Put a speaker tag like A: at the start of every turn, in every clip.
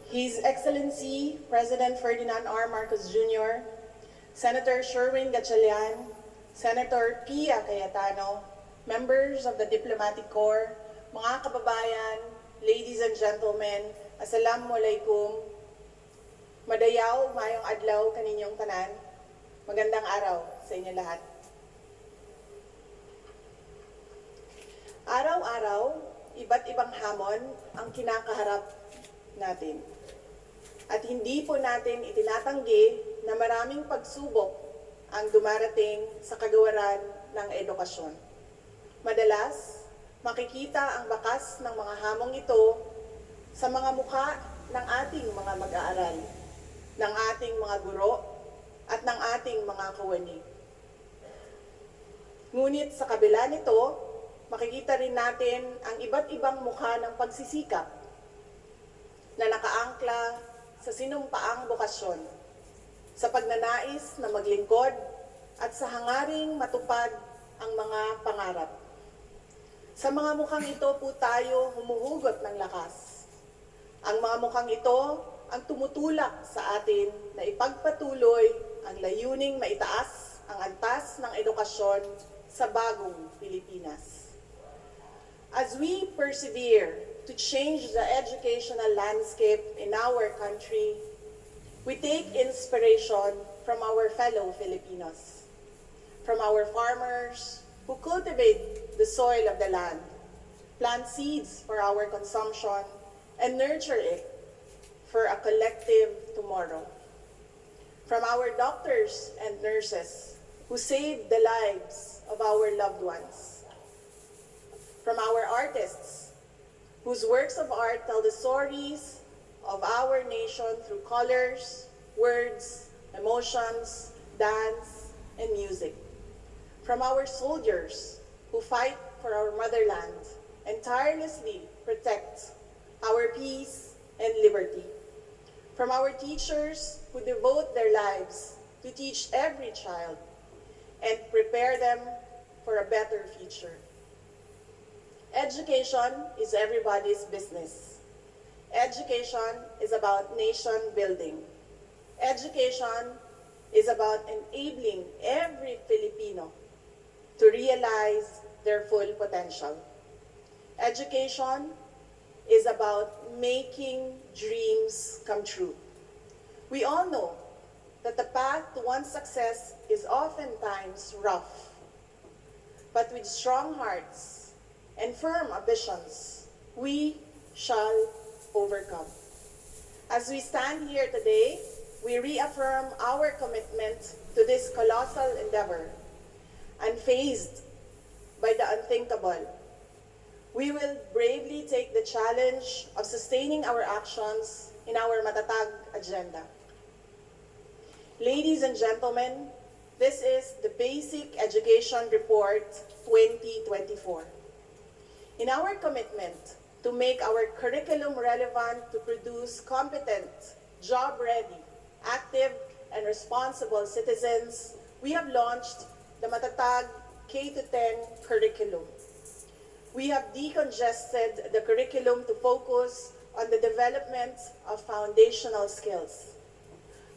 A: His Excellency President Ferdinand R. Marcos Jr., Senator Sherwin Gatchalian, Senator Pia Cayetano, members of the Diplomatic Corps, mga kababayan, ladies and gentlemen, Assalamualaikum, madayaw, mayong adlaw kaninyong tanan, magandang araw sa inyo lahat. Araw-araw, iba't ibang hamon ang kinakaharap natin. At hindi po natin itinatanggi na maraming pagsubok ang dumarating sa kagawaran ng edukasyon. Madalas, makikita ang bakas ng mga hamong ito sa mga mukha ng ating mga mag-aaral, ng ating mga guro, at ng ating mga kawani. Ngunit sa kabila nito, makikita rin natin ang iba't ibang mukha ng pagsisikap na nakaangkla sa sinumpaang bokasyon, sa pagnanais na maglingkod at sa hangaring matupad ang mga pangarap. Sa mga mukhang ito po tayo humuhugot ng lakas. Ang mga mukhang ito ang tumutulak sa atin na ipagpatuloy ang layuning maitaas ang antas ng edukasyon sa bagong Pilipinas. As we persevere to change the educational landscape in our country, we take inspiration from our fellow Filipinos, from our farmers who cultivate the soil of the land, plant seeds for our consumption, and nurture it for a collective tomorrow. From our doctors and nurses who save the lives of our loved ones. From our artists, whose works of art tell the stories of our nation through colors, words, emotions, dance, and music. From our soldiers, who fight for our motherland and tirelessly protect our peace and liberty. From our teachers, who devote their lives to teach every child and prepare them for a better future. Education is everybody's business. Education is about nation building. Education is about enabling every Filipino to realize their full potential. Education is about making dreams come true. We all know that the path to one's success is oftentimes rough, but with strong hearts and firm ambitions, we shall overcome. As we stand here today, we reaffirm our commitment to this colossal endeavor. Unfazed by the unthinkable, we will bravely take the challenge of sustaining our actions in our Matatag agenda. Ladies and gentlemen, this is the Basic Education Report 2024. In our commitment to make our curriculum relevant to produce competent, job-ready, active, and responsible citizens, we have launched the Matatag K-10 curriculum. We have decongested the curriculum to focus on the development of foundational skills.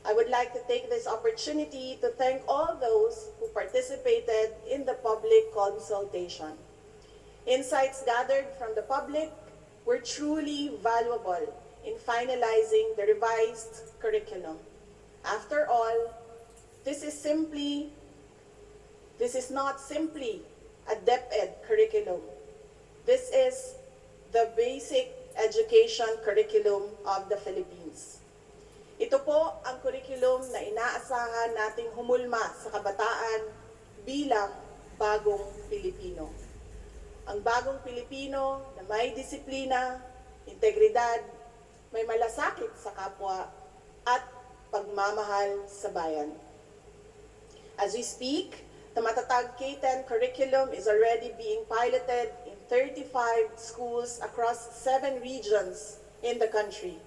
A: I would like to take this opportunity to thank all those who participated in the public consultation. Insights gathered from the public were truly valuable in finalizing the revised curriculum. After all, this is not simply a DepEd curriculum. This is the basic education curriculum of the Philippines. Ito po ang curriculum na inaasahan nating humulma sa kabataan bilang bagong Pilipino. Ang bagong Pilipino na may disiplina, integridad, may malasakit sa kapwa, at pagmamahal sa bayan. As we speak, the Matatag K-10 curriculum is already being piloted in 35 schools across 7 regions in the country.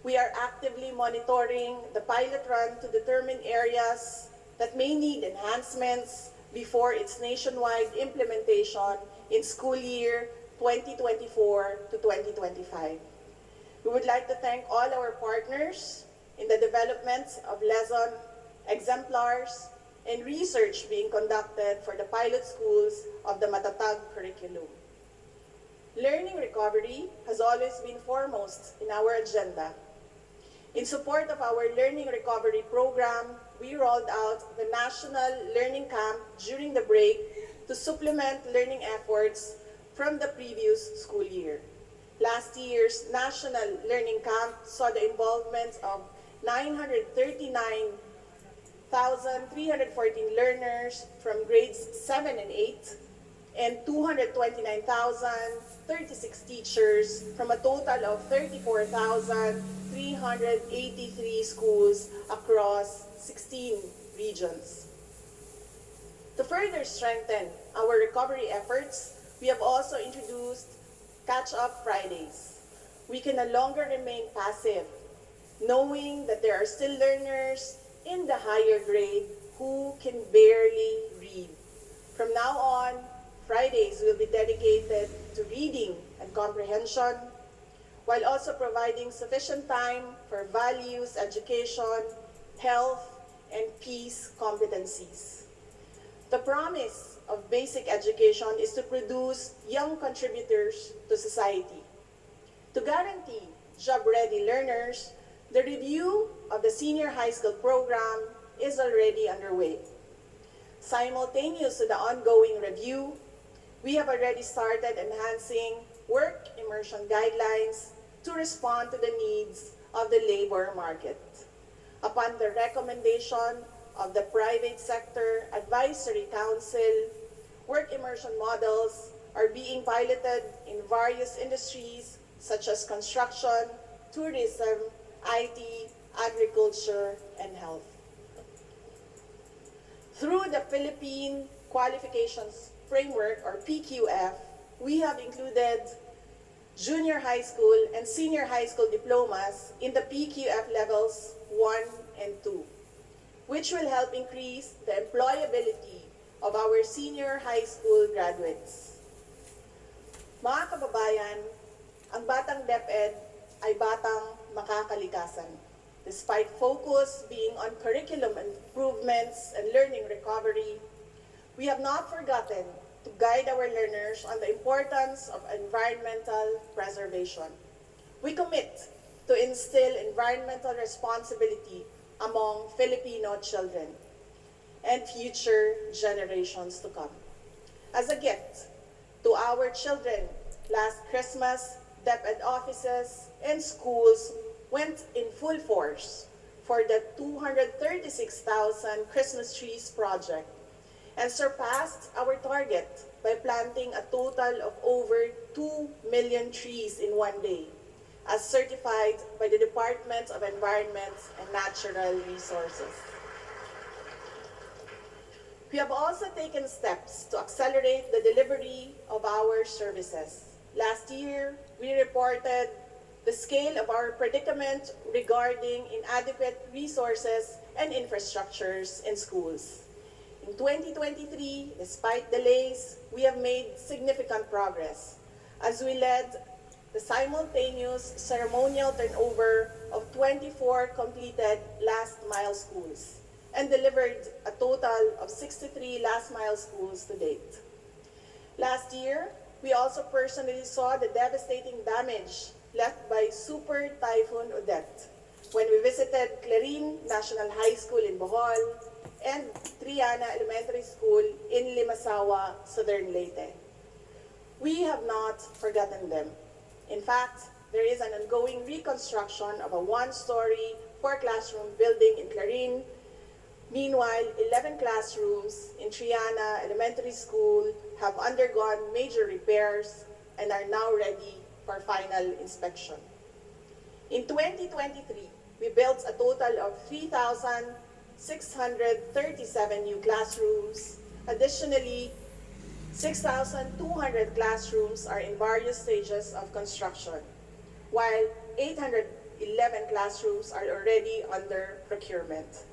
A: We are actively monitoring the pilot run to determine areas that may need enhancements before its nationwide implementation in school year 2024 to 2025. We would like to thank all our partners in the development of lesson exemplars and research being conducted for the pilot schools of the Matatag curriculum. Learning recovery has always been foremost in our agenda. In support of our learning recovery program, we rolled out the National Learning Camp during the break to supplement learning efforts from the previous school year. Last year's National Learning Camp saw the involvement of 939,314 learners from grades 7 and 8 and 229,036 teachers from a total of 34,383 schools across 16 regions. To further strengthen our recovery efforts, we have also introduced Catch-Up Fridays. We can no longer remain passive, knowing that there are still learners in the higher grade who can barely read. From now on, Fridays will be dedicated to reading and comprehension, while also providing sufficient time for values, education, health, and peace competencies. The promise of basic education is to produce young contributors to society. To guarantee job-ready learners, the review of the senior high school program is already underway. Simultaneous to the ongoing review, we have already started enhancing work immersion guidelines to respond to the needs of the labor market. Upon the recommendation of the Private Sector Advisory Council, work immersion models are being piloted in various industries such as construction, tourism, IT, agriculture, and health. Through the Philippine Qualifications Framework, or PQF, we have included junior high school and senior high school diplomas in the PQF levels 1 and 2, which will help increase the employability of our senior high school graduates. Mga kababayan, ang batang DepEd ay batang makakalikasan. Despite focus being on curriculum improvements and learning recovery, we have not forgotten to guide our learners on the importance of environmental preservation. We commit to instill environmental responsibility among Filipino children and future generations to come. As a gift to our children, last Christmas, DepEd offices and schools went in full force for the 236,000 Christmas trees project and surpassed our target by planting a total of over 2 million trees in one day, as certified by the Department of Environment and Natural Resources. We have also taken steps to accelerate the delivery of our services. Last year, we reported the scale of our predicament regarding inadequate resources and infrastructures in schools. In 2023, despite delays, we have made significant progress as we led the simultaneous ceremonial turnover of 24 completed last-mile schools and delivered a total of 63 last-mile schools to date. Last year, we also personally saw the devastating damage left by Super Typhoon Odette when we visited Clarin National High School in Bohol and Triana Elementary School in Limasawa, Southern Leyte. We have not forgotten them. In fact, there is an ongoing reconstruction of a one-story, four-classroom building in Clarin. Meanwhile, 11 classrooms in Triana Elementary School have undergone major repairs and are now ready for final inspection. In 2023, we built a total of 3,637 new classrooms. Additionally, 6,200 classrooms are in various stages of construction, while 811 classrooms are already under procurement.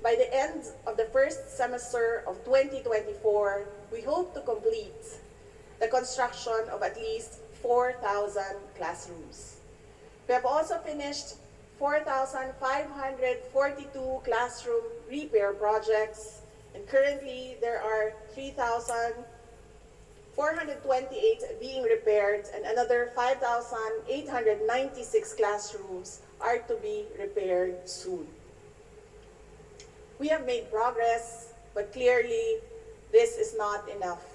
A: By the end of the first semester of 2024, we hope to complete the construction of at least 4,000 classrooms. We We have also finished 4,542 classroom repair projects, and currently there are 3,428 being repaired, and another 5,896 classrooms are to be repaired soon. We have made progress, but clearly this is not enough.